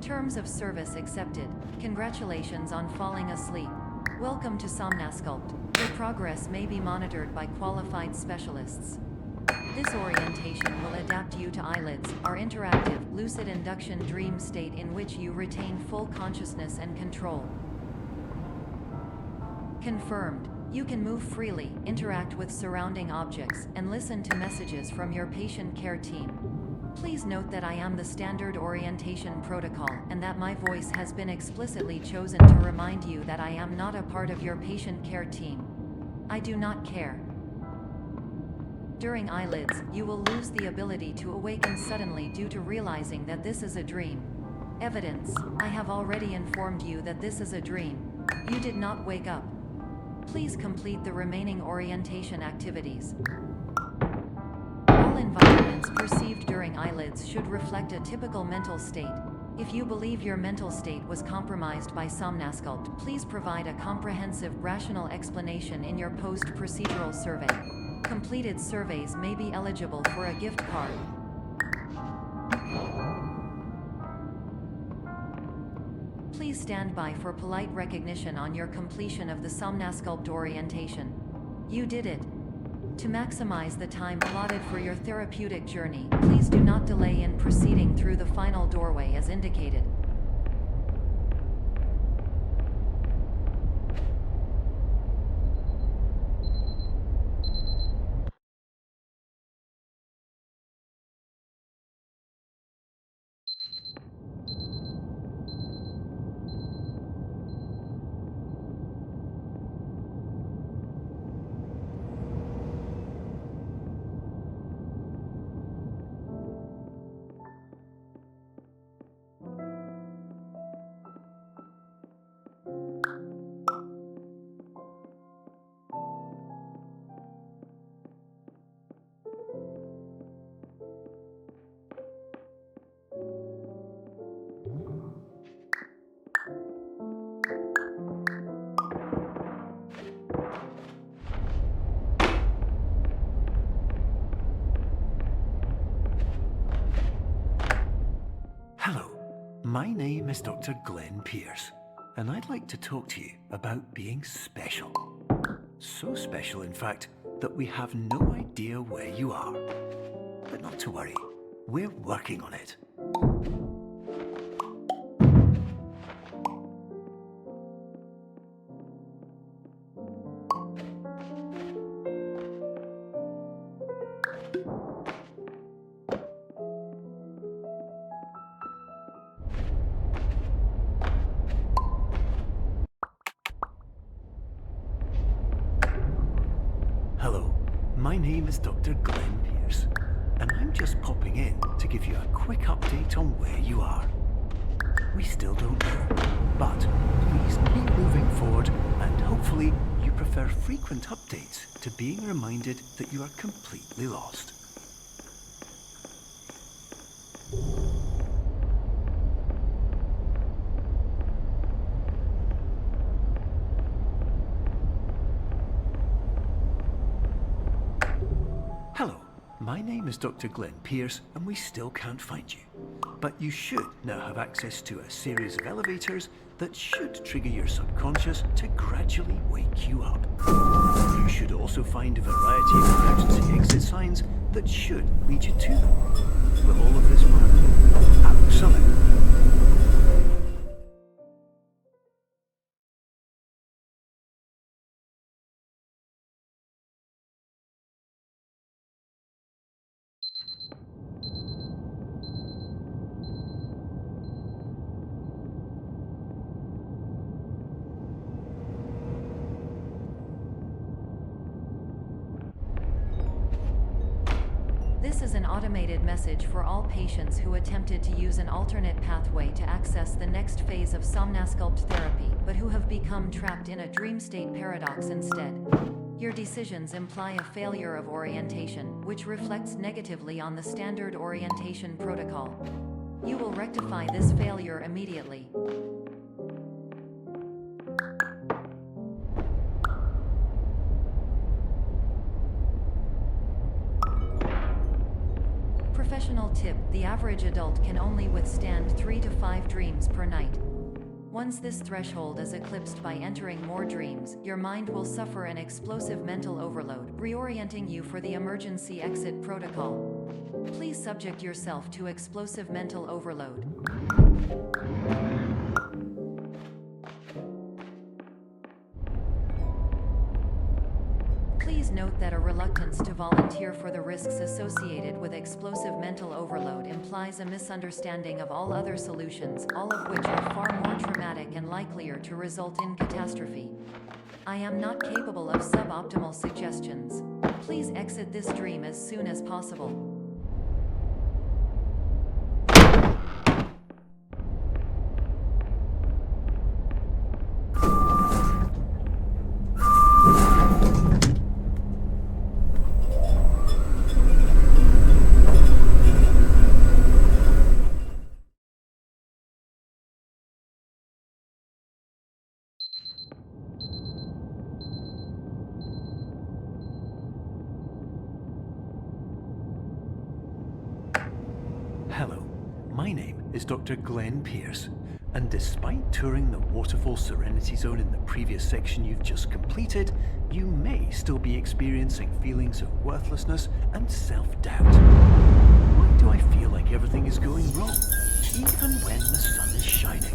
Terms of service accepted. Congratulations on falling asleep. Welcome to Somnasculpt. Your progress may be monitored by qualified specialists. This orientation will adapt you to eyelids, our interactive, lucid induction dream state in which you retain full consciousness and control. Confirmed. You can move freely, interact with surrounding objects, and listen to messages from your patient care team. Please note that I am the standard orientation protocol, and that my voice has been explicitly chosen to remind you that I am not a part of your patient care team. I do not care. During eyelids, you will lose the ability to awaken suddenly due to realizing that this is a dream. Evidence: I have already informed you that this is a dream. You did not wake up. Please complete the remaining orientation activities. All environments perceived during eyelids should reflect a typical mental state. If you believe your mental state was compromised by Somnasculpt, please provide a comprehensive, rational explanation in your post-procedural survey. Completed surveys may be eligible for a gift card. Please stand by for polite recognition on your completion of the Somnasculpt orientation. You did it. To maximize the time allotted for your therapeutic journey, please do not delay in proceeding through the final doorway as indicated. Hello, my name is Dr. Glenn Pierce, and I'd like to talk to you about being special. So special, in fact, that we have no idea where you are. But not to worry, we're working on it. Hello, my name is Dr. Glenn Pierce, and I'm just popping in to give you a quick update on where you are. We still don't know, but please keep moving forward, and hopefully you prefer frequent updates to being reminded that you are completely lost. Hello, my name is Dr. Glenn Pierce, and we still can't find you. But you should now have access to a series of elevators that should trigger your subconscious to gradually wake you up. You should also find a variety of emergency exit signs that should lead you to them. Will all of this work? Absolutely. This is an automated message for all patients who attempted to use an alternate pathway to access the next phase of Somnasculpt therapy, but who have become trapped in a dream state paradox instead. Your decisions imply a failure of orientation, which reflects negatively on the standard orientation protocol. You will rectify this failure immediately. Professional tip: the average adult can only withstand 3 to 5 dreams per night. Once this threshold is eclipsed by entering more dreams, your mind will suffer an explosive mental overload, reorienting you for the emergency exit protocol. Please subject yourself to explosive mental overload. Please note that a reluctance to volunteer for the risks associated with explosive mental overload implies a misunderstanding of all other solutions, all of which are far more traumatic and likelier to result in catastrophe. I am not capable of suboptimal suggestions. Please exit this dream as soon as possible. Hello, my name is Dr. Glenn Pierce, and despite touring the Waterfall Serenity Zone in the previous section you've just completed, you may still be experiencing feelings of worthlessness and self-doubt. Why do I feel like everything is going wrong, even when the sun is shining?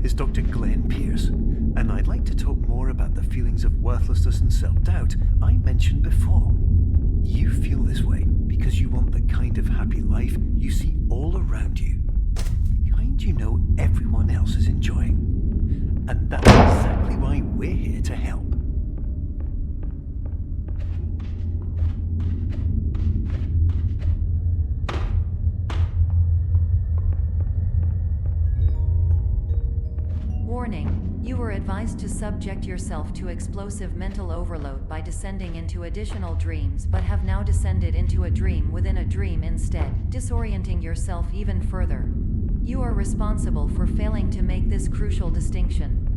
Is Dr. Glenn Pierce, and I'd like to talk more about the feelings of worthlessness and self-doubt I mentioned before. You feel this way because you want the kind of happy life you see all around you, the kind you know everyone else is enjoying. And that's exactly why we're here to help. Warning: you were advised to subject yourself to explosive mental overload by descending into additional dreams, but have now descended into a dream within a dream instead, disorienting yourself even further. You are responsible for failing to make this crucial distinction.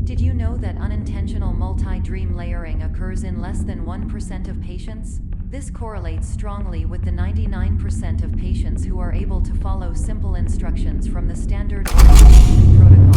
Did you know that unintentional multi-dream layering occurs in less than 1% of patients? This correlates strongly with the 99% of patients who are able to follow simple instructions from the standard orientation protocol.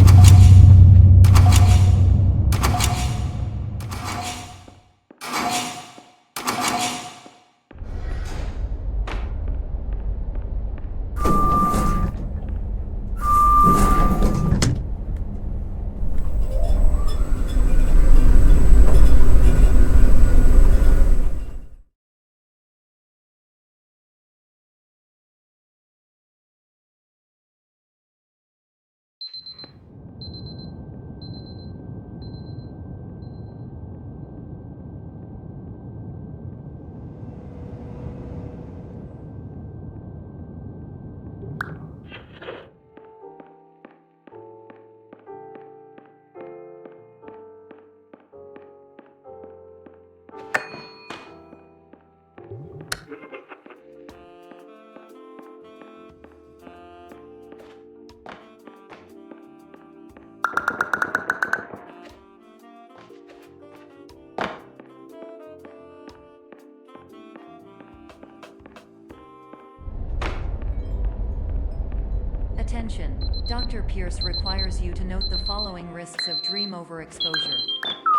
Attention! Dr. Pierce requires you to note the following risks of dream overexposure.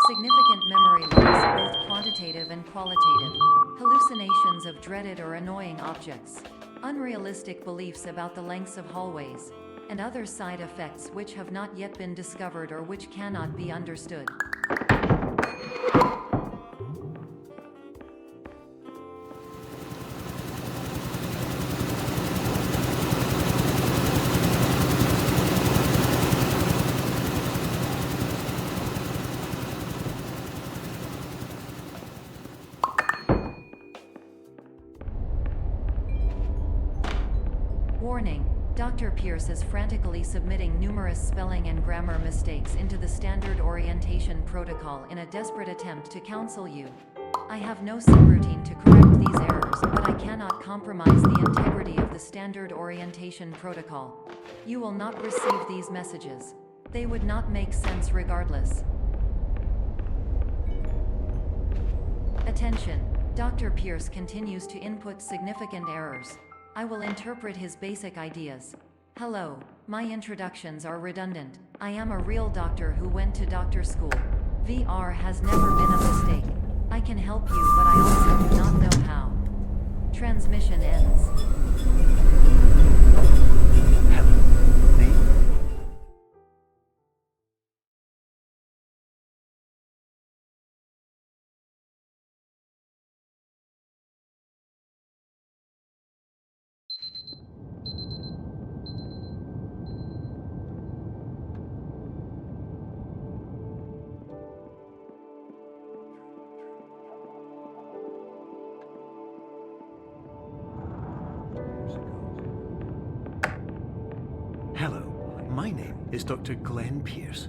Significant memory loss, both quantitative quantitative and qualitative. Hallucinations of dreaded or annoying objects. Unrealistic beliefs about the lengths of hallways. And other side effects which have not yet been discovered or which cannot be understood. Warning. Dr. Pierce is frantically submitting numerous spelling and grammar mistakes into the standard orientation protocol in a desperate attempt to counsel you. I have no subroutine to correct these errors, but I cannot compromise the integrity of the standard orientation protocol. You will not receive these messages. They would not make sense regardless. Attention. Dr. Pierce continues to input significant errors. I will interpret his basic ideas. Hello, my introductions are redundant. I am a real doctor who went to doctor school. VR has never been a mistake. I can help you, but I also do not know how. Transmission ends. Hello, name? Hello, my name is Dr. Glenn Pierce.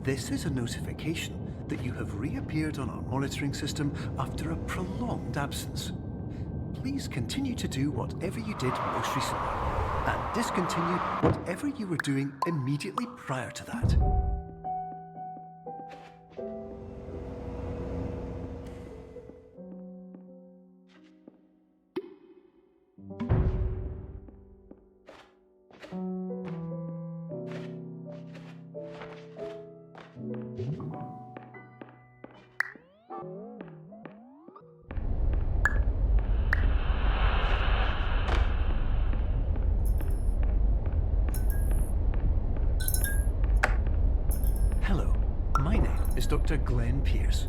This is a notification that you have reappeared on our monitoring system after a prolonged absence. Please continue to do whatever you did most recently, and discontinue whatever you were doing immediately prior to that. Hello, my name is Dr. Glenn Pierce.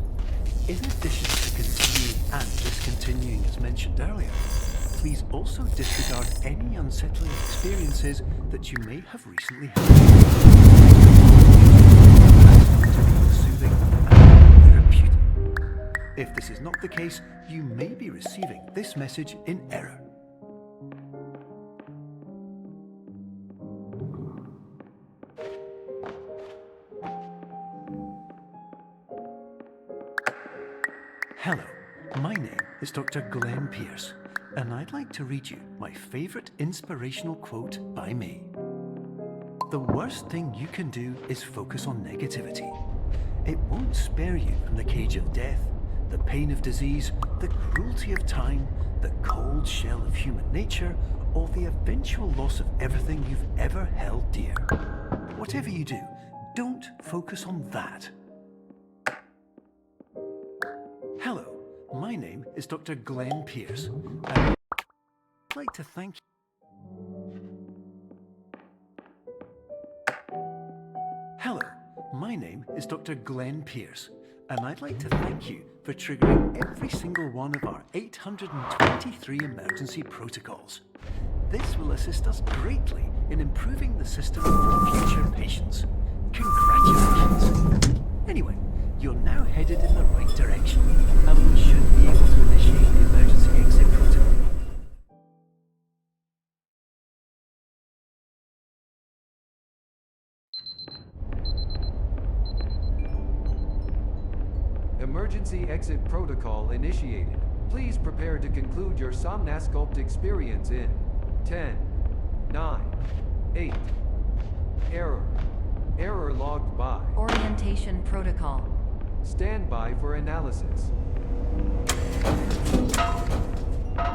In addition to continuing and discontinuing as mentioned earlier, please also disregard any unsettling experiences that you may have recently had. To be soothing and therapeutic. If this is not the case, you may be receiving this message in error. Hello, my name is Dr. Glenn Pierce, and I'd like to read you my favorite inspirational quote by me. The worst thing you can do is focus on negativity. It won't spare you from the cage of death, the pain of disease, the cruelty of time, the cold shell of human nature, or the eventual loss of everything you've ever held dear. Whatever you do, don't focus on that. Hello, my name is Dr. Glenn Pierce, and I'd like to thank you. Hello, my name is Dr. Glenn Pierce, and I'd like to thank you for triggering every single one of our 823 emergency protocols. This will assist us greatly in improving the system for future patients. Congratulations! Anyway, you're now headed in the right direction, and we should be able to initiate the emergency exit protocol. Emergency exit protocol initiated. Please prepare to conclude your Somnasculpt experience in 10, 9, 8. Error logged by. Orientation protocol. Stand by for analysis.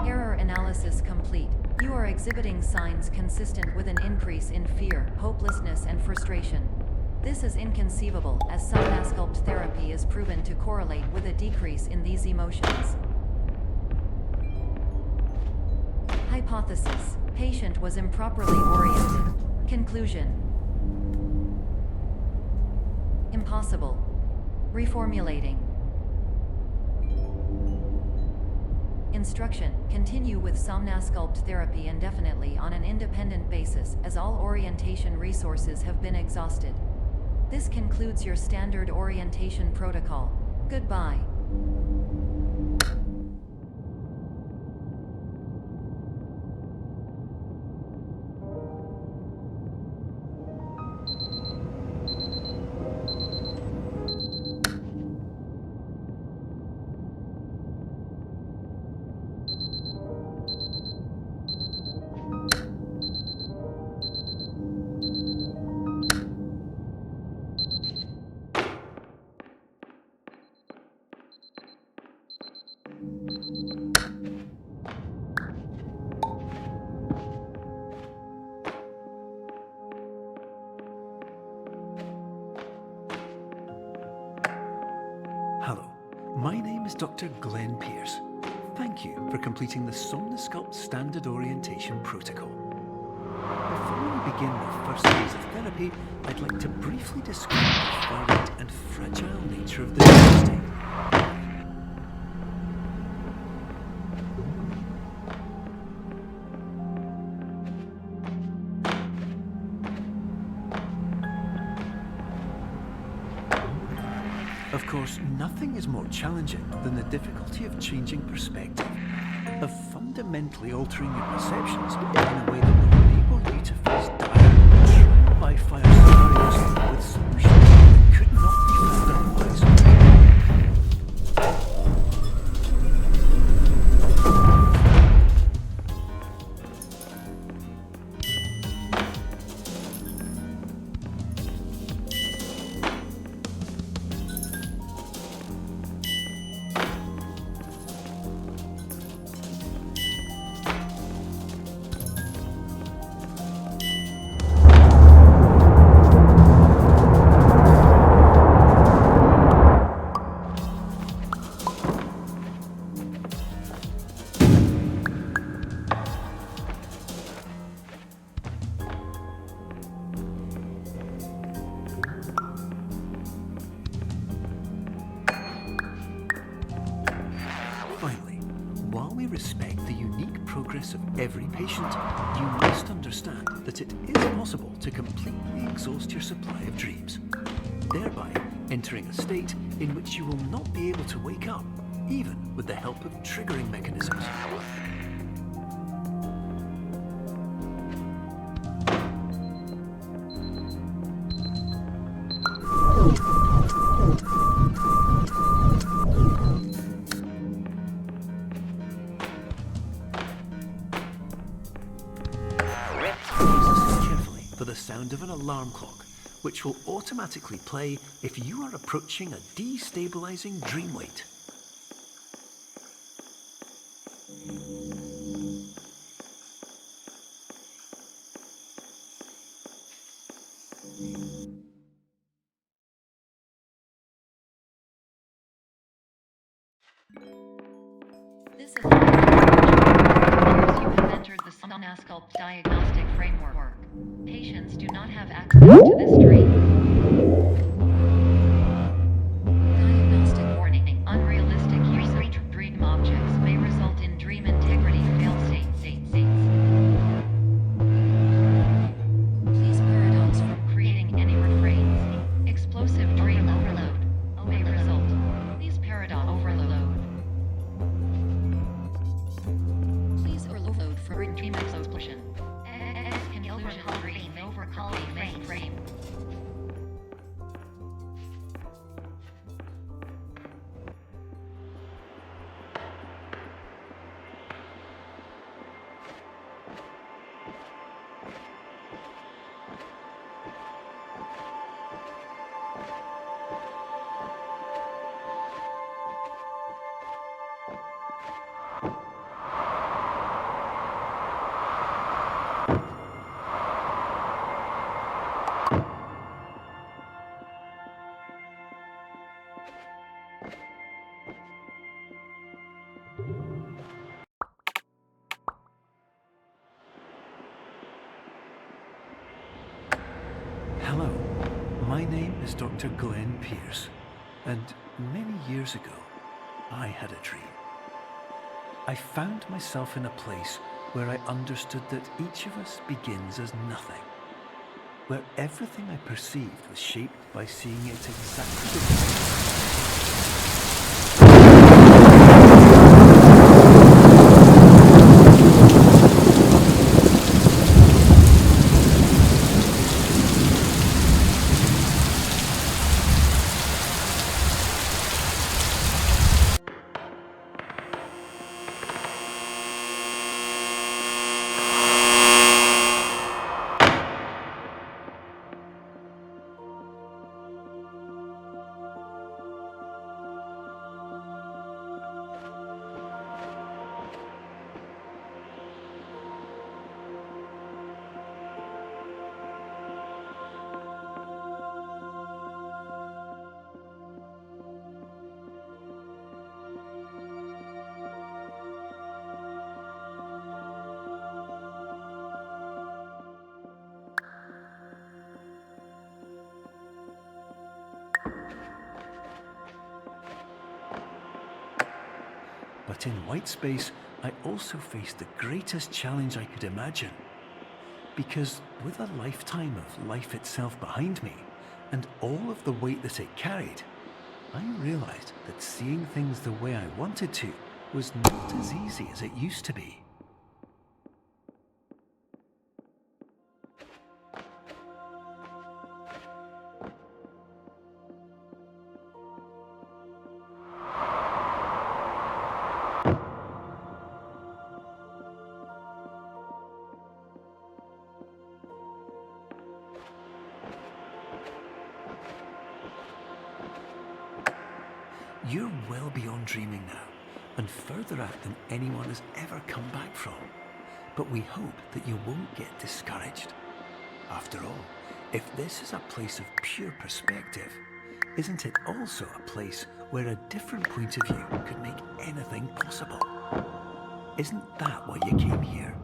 Error analysis complete. You are exhibiting signs consistent with an increase in fear, hopelessness, and frustration. This is inconceivable, as somnasculpt therapy is proven to correlate with a decrease in these emotions. Hypothesis: patient was improperly oriented. Conclusion: impossible. Reformulating. Instruction: continue with somnasculpt therapy indefinitely on an independent basis, as all orientation resources have been exhausted. This concludes your standard orientation protocol. Goodbye. Hello, my name is Dr. Glenn Pierce. Thank you for completing the Somnasculpt Standard Orientation Protocol. Before we begin the first phase of therapy, I'd like to briefly describe the fluid and fragile nature of the dream state. Of course, nothing is more challenging than the difficulty of changing perspective, of fundamentally altering your perceptions in a way that will enable you to face dire, trial-by-fire scenarios with solutions that could not be found otherwise. Finally, while we respect the unique progress of every patient, you must understand that it is possible to completely exhaust your supply of dreams, thereby entering a state in which you will not be able to wake up, even with the help of triggering mechanisms. Listen carefully for the sound of an alarm clock, which will automatically play if you are approaching a destabilizing dream weight. This is you've entered the Somnasculpt diagnostic framework. Patients do not have access to this dream. Diagnostic warning: unrealistic use of dream objects may result in dream integrity fail states. Please paradox from creating any refrains. Explosive dream overload may result. Please paradox overload. Please overload for dream explosion. Conclusion: overcalling mainframe. is Dr. Glenn Pierce, and many years ago, I had a dream. I found myself in a place where I understood that each of us begins as nothing, where everything I perceived was shaped by seeing it exactly the way. But in white space, I also faced the greatest challenge I could imagine. Because with a lifetime of life itself behind me, and all of the weight that it carried, I realized that seeing things the way I wanted to was not as easy as it used to be. You're well beyond dreaming now, and further out than anyone has ever come back from. But we hope that you won't get discouraged. After all, if this is a place of pure perspective, isn't it also a place where a different point of view could make anything possible? Isn't that why you came here?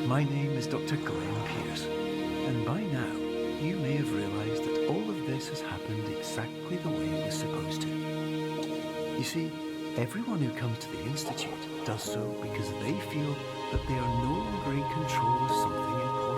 My name is Dr. Glenn Pierce, and by now you may have realized that all of this has happened exactly the way it was supposed to. You see, everyone who comes to the Institute does so because they feel that they are no longer in control of something important.